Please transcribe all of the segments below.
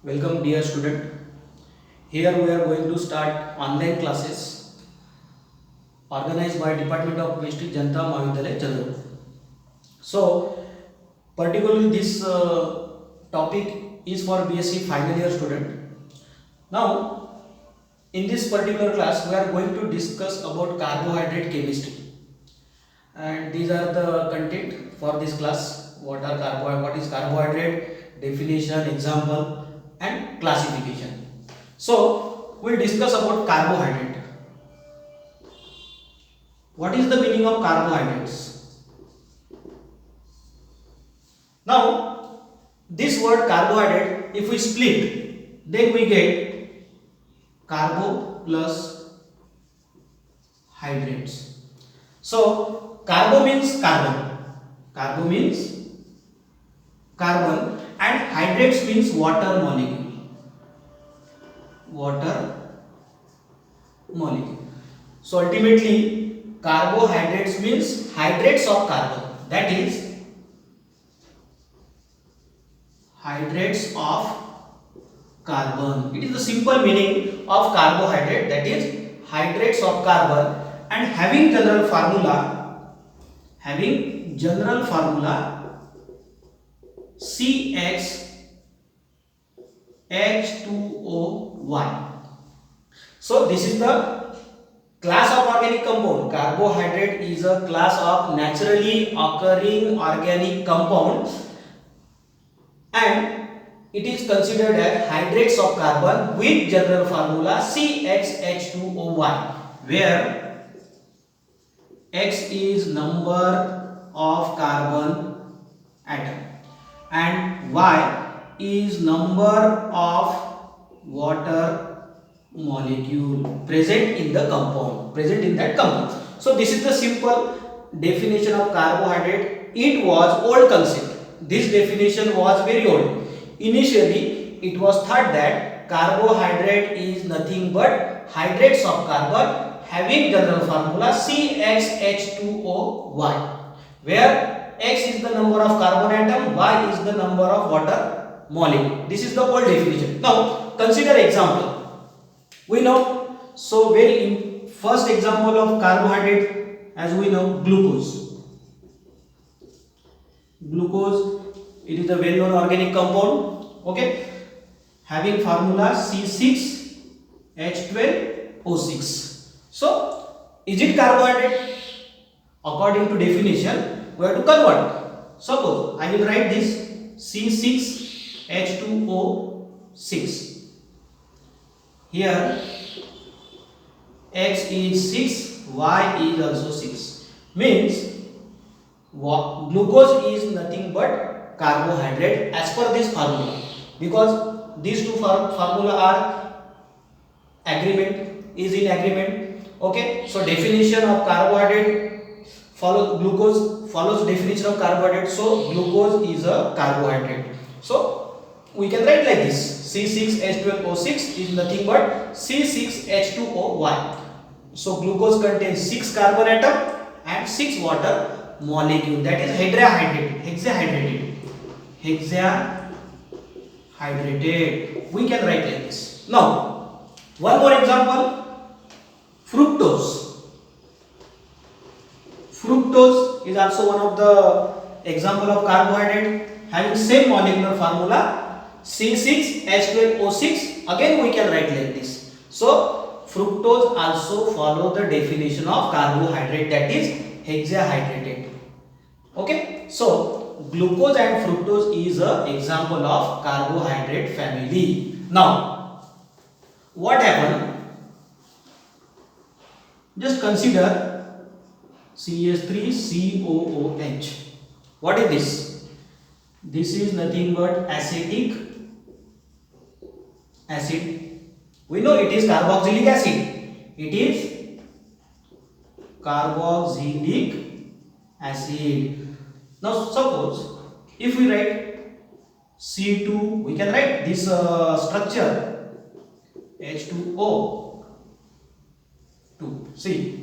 Welcome dear student. Here we are going to start online classes organized by Department of Chemistry Janata Mahavidyalaya Chandra. So particularly this topic is for BSc final year student. Now in this particular class we are going to discuss about carbohydrate chemistry, and these are the content for this class. What is carbohydrate, definition, example and classification. So we'll discuss about carbohydrate. What is the meaning of carbohydrates? Now this word carbohydrate, if we split, then we get carbo plus hydrates. So carbo means carbon, carbo means carbon, and hydrates means water molecule, water molecule. So ultimately carbohydrates means hydrates of carbon, that is hydrates of carbon. It is the simple meaning of carbohydrate, that is hydrates of carbon, and having general formula CHH2OY. So this is the class of organic compound. Carbohydrate is a class of naturally occurring organic compound, and it is considered as hydrates of carbon with general formula CHH2OY, where X is number of carbon atom and Y is number of water molecule present in the compound, present in that compound. So this is the simple definition of carbohydrate. It was old concept. This definition was very old. Initially it was thought that carbohydrate is nothing but hydrates of carbon having general formula CHH2OY, where X is the number of carbon atom, Y is the number of water molecule. This is the old definition. Now consider example. We know, so very first example of carbohydrate, as we know, glucose. Glucose, it is a well known organic compound, okay, having formula C6H12O6. So is it carbohydrate? According to definition we have to convert. Suppose I will write this C6H2O6. Here X is 6, Y is also 6. Means glucose is nothing but carbohydrate as per this formula, because these two formula are in agreement. Okay, so definition of carbohydrate glucose follows definition of carbohydrate, so glucose is a carbohydrate. So we can write like this: C6H12O6 is nothing but C6H2OY. So glucose contains 6 carbon atom and 6 water molecule, that is hexahydrated. We can write like this. Now one more example, fructose. Fructose is also one of the example of carbohydrate having same molecular formula C6H12O6. Again we can write like this. So fructose also follow the definition of carbohydrate, that is hexahydrated. Okay, so glucose and fructose is an example of carbohydrate family. Now what happened? Just consider CH3COOH. What is this? This is nothing but acetic acid. We know it is carboxylic acid. It is carboxylic acid. Now suppose if we write C2, we can write this structure H2O2. See,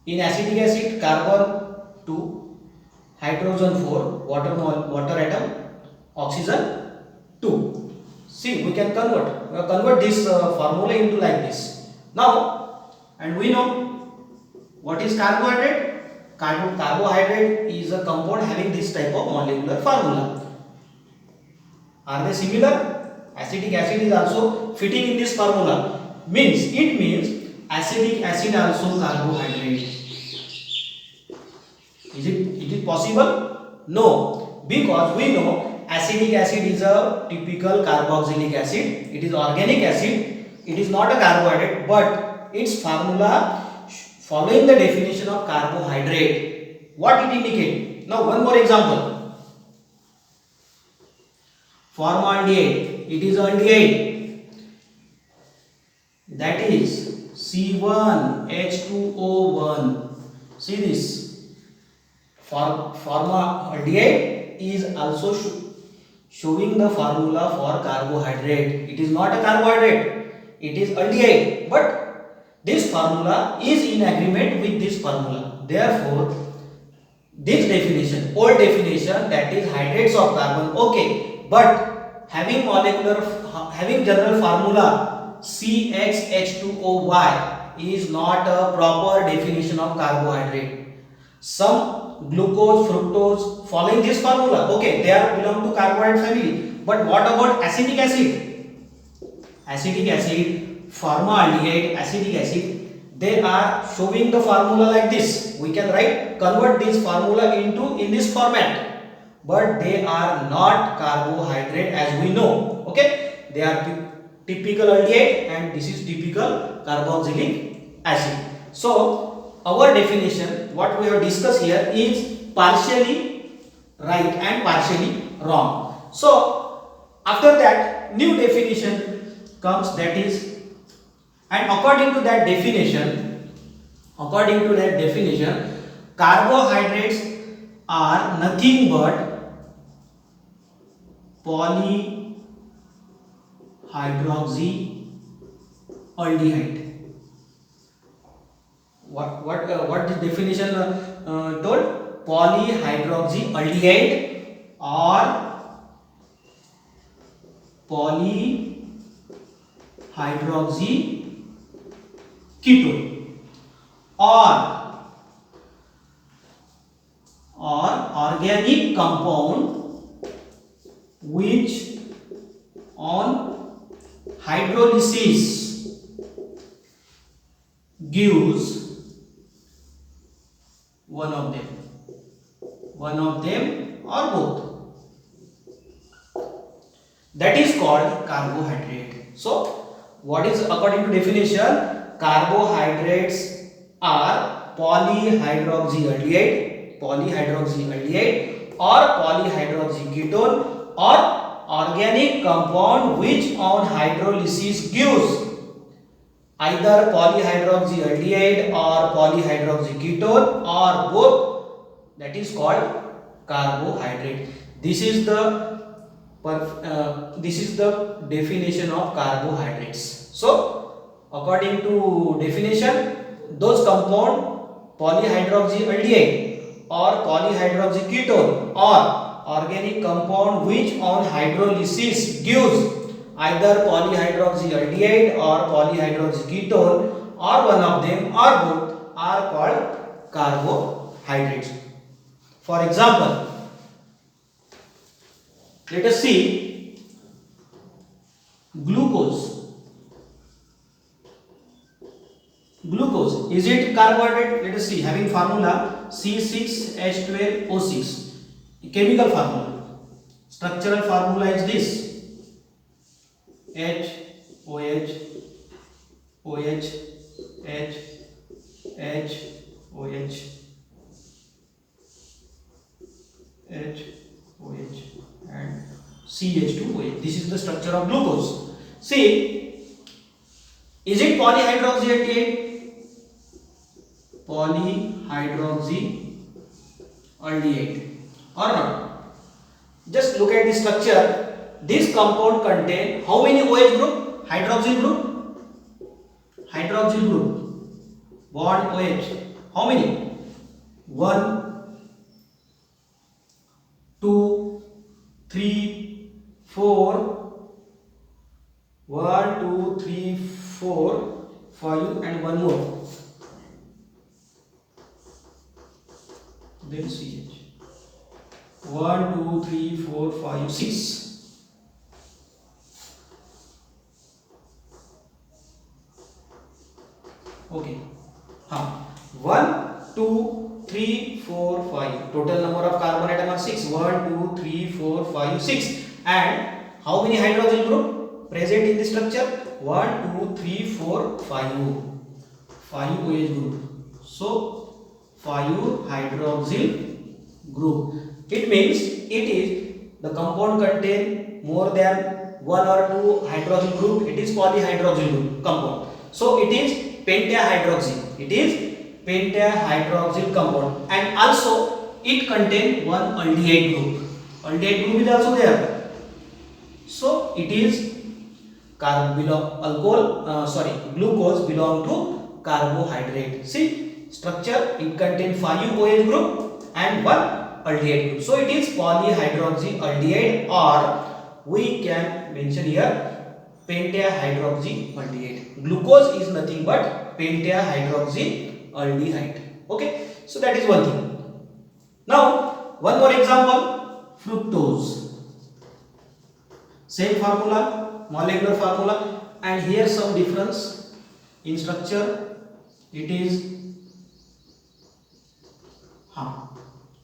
in acetic acid carbon 2, hydrogen 4, water atom, oxygen 2. See, we can convert this formula into like this. Now, and we know what is carbohydrate. Carbohydrate is a compound having this type of molecular formula. Are they similar? Acetic acid is also fitting in this formula. It means acetic acid also carbohydrate. Is it possible? No, because we know acetic acid is a typical carboxylic acid. It is organic acid. It is not a carbohydrate, but its formula following the definition of carbohydrate, what it indicates. Now one more example. Formaldehyde, it is aldehyde, that is C1H2O1. See this. Formaldehyde is also showing the formula for carbohydrate. It is not a carbohydrate, it is aldehyde, but this formula is in agreement with this formula. Therefore, this definition, old definition, that is hydrates of carbon, okay, but having general formula CxH2OY is not a proper definition of carbohydrate. Some glucose, fructose following this formula, okay, they are belong to carbohydrate family. But what about acetic acid? Acetic acid, formaldehyde, acetic acid, they are showing the formula like this. We can convert this formula in this format, but they are not carbohydrate as we know. Okay, they are typical aldehyde and this is typical carboxylic acid. So our definition, what we have discussed here, is partially right and partially wrong. So after that, new definition comes, that is, and according to that definition, carbohydrates are nothing but polyhydroxyaldehyde. What the definition told? Polyhydroxyaldehyde or polyhydroxyketone or organic compound which on hydrolysis gives one of them or both. That is called carbohydrate. So what is according to definition? Carbohydrates are polyhydroxyaldehyde or polyhydroxyketone or organic compound which on hydrolysis gives either polyhydroxyaldehyde or polyhydroxyketone or both. That is called carbohydrate. This is the definition of carbohydrates. So according to definition, those compound polyhydroxyaldehyde or polyhydroxyketone or organic compound which on hydrolysis gives either polyhydroxyaldehyde or polyhydroxyketone or one of them or both are called carbohydrates. For example, let us see glucose. Glucose, is it carbohydrate? Let us see, having formula C6H12O6, chemical formula. Structural formula is this: H, OH, OH, H, H, OH, H, OH and CH2OH. This is the structure of glucose. See, is it polyhydroxyaldehyde? Polyhydroxyaldehyde or not? Just look at the structure. This compound contain how many OH group? Hydroxyl group. Bond OH. How many? 1, 2, 3, 4, 5 and one more, then CH. 1 2 3 4 5 6. Okay. 1 2 3 4 5. Total number of carbon atom are 6. 1 2 3 4 5 6. And how many hydroxyl group present in this structure? 1 2 3 4 5. 5 OH group. So 5 hydroxyl group. It means it is the compound contain more than one or two hydroxyl group. It is polyhydroxyl group compound. So it is pentahydroxy. It is pentahydroxyl compound, and also it contain one aldehyde group. Aldehyde group is also there. So it is glucose belong to carbohydrate. See structure, it contain 5 OH group and one aldehyde group. So it is polyhydroxy aldehyde, or we can mention here pentahydroxy aldehyde. Glucose is nothing but pentahydroxy aldehyde. Okay, so that is one thing. Now one more example, fructose. Same formula, molecular formula, and here some difference in structure. It is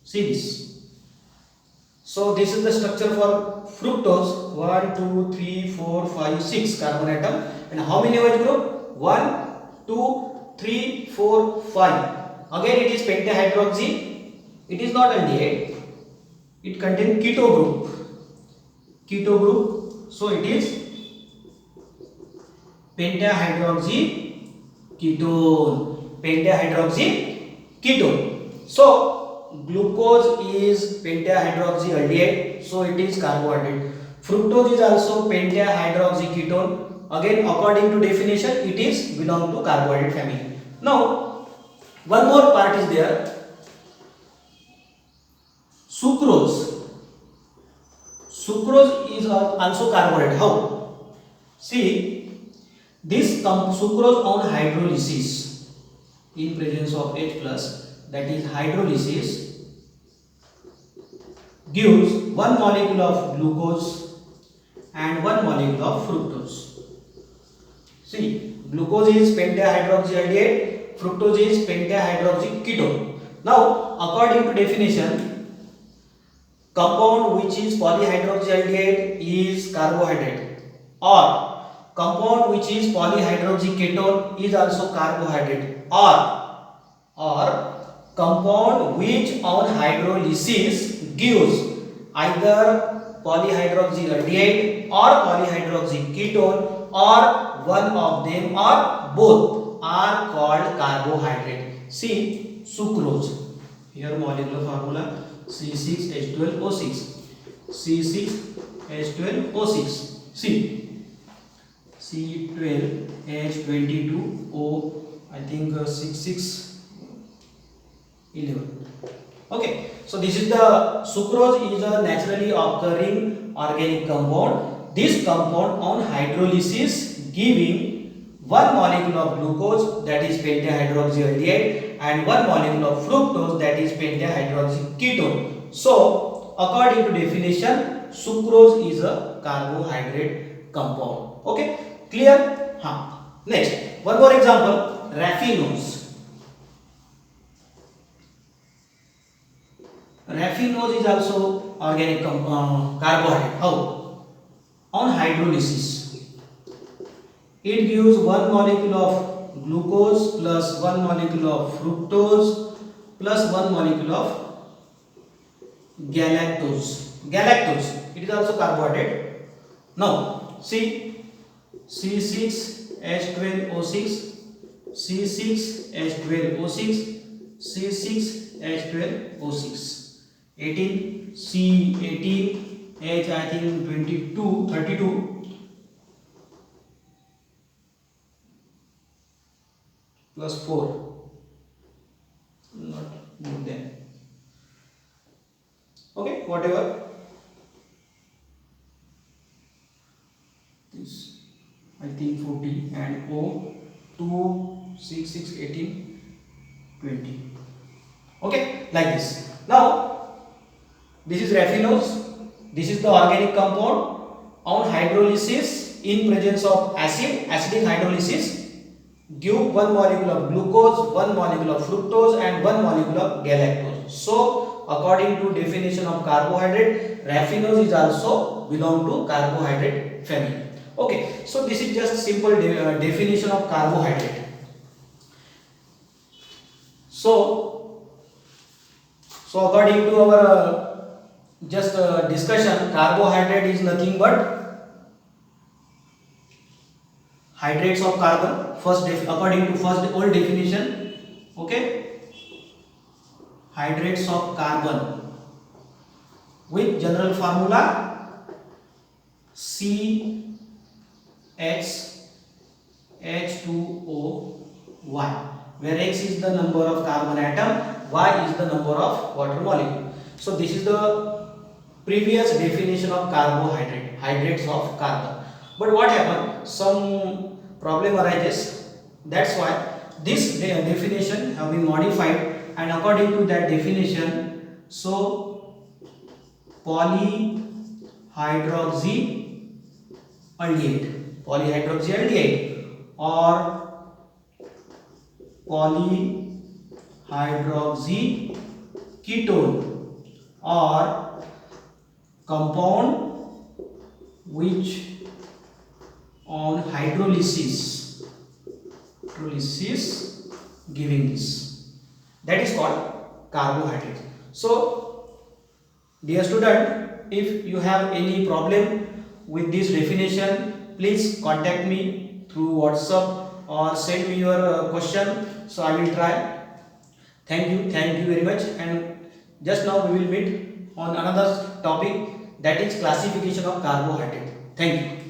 see this. So this is the structure for fructose. 1 2 3 4 5 6 carbon atom, and how many OH group? 1 2 3 4 5. Again it is pentahydroxy. It is not aldehyde. It contains keto group. Keto group. So it is pentahydroxy ketone. Pentahydroxy ketone. So glucose is pentahydroxy aldehyde, so it is carbohydrate. Fructose is also pentahydroxy ketone. Again, according to definition, it is belong to carbohydrate family. Now, one more part is there. Sucrose. Sucrose is also carbohydrate. How? See, this sucrose on hydrolysis in presence of H plus, that is hydrolysis, gives one molecule of glucose and one molecule of fructose. See, glucose is pentahydroxy aldehyde, fructose is pentahydroxy ketone. Now, according to definition, compound which is polyhydroxy aldehyde is carbohydrate, or compound which is polyhydroxy ketone is also carbohydrate, or compound which on hydrolysis gives either polyhydroxy aldehyde or polyhydroxy ketone, or one of them or both are called carbohydrate. See sucrose. Here molecular formula C6H12O6. C6H12O6. See C12H22O, I think 6611. Okay, so this is the sucrose is a naturally occurring organic compound. This compound on hydrolysis giving one molecule of glucose, that is pentahydroxy aldehyde, and one molecule of fructose, that is pentahydroxy ketone. So according to definition, sucrose is a carbohydrate compound. Okay, clear? Next, one more example, raffinose. Raffinose is also organic carbohydrate. How? On hydrolysis, it gives one molecule of glucose plus one molecule of fructose plus one molecule of galactose. Galactose, it is also carbohydrate. Now, see C6H12O6, C6H12O6, C6H12O6. 18 C18 H, I think 22 32 plus 4, not more than, okay, whatever. This I think 40 and O 2 6, 18, 20. Okay, like this. Now, this is raffinose. This is the organic compound. On hydrolysis, in presence of acidic hydrolysis, give one molecule of glucose, one molecule of fructose, and one molecule of galactose. So, according to definition of carbohydrate, raffinose is also belong to carbohydrate family. Okay, so this is just simple definition of carbohydrate. So according to our discussion, carbohydrate is nothing but hydrates of carbon. According to first old definition, okay, hydrates of carbon with general formula CHH2OY, where X is the number of carbon atom, Y is the number of water molecule. So this is the previous definition of carbohydrate, hydrates of carbon. But what happened? Some problem arises. That's why this definition have been modified, and according to that definition, so polyhydroxyaldehyde or polyhydroxyketone or compound which on hydrolysis giving this, that is called carbohydrate. So dear student, if you have any problem with this definition, please contact me through WhatsApp or send me your question, so I will try. Thank you very much, and just now we will meet on another topic, that is classification of carbohydrate. Thank you.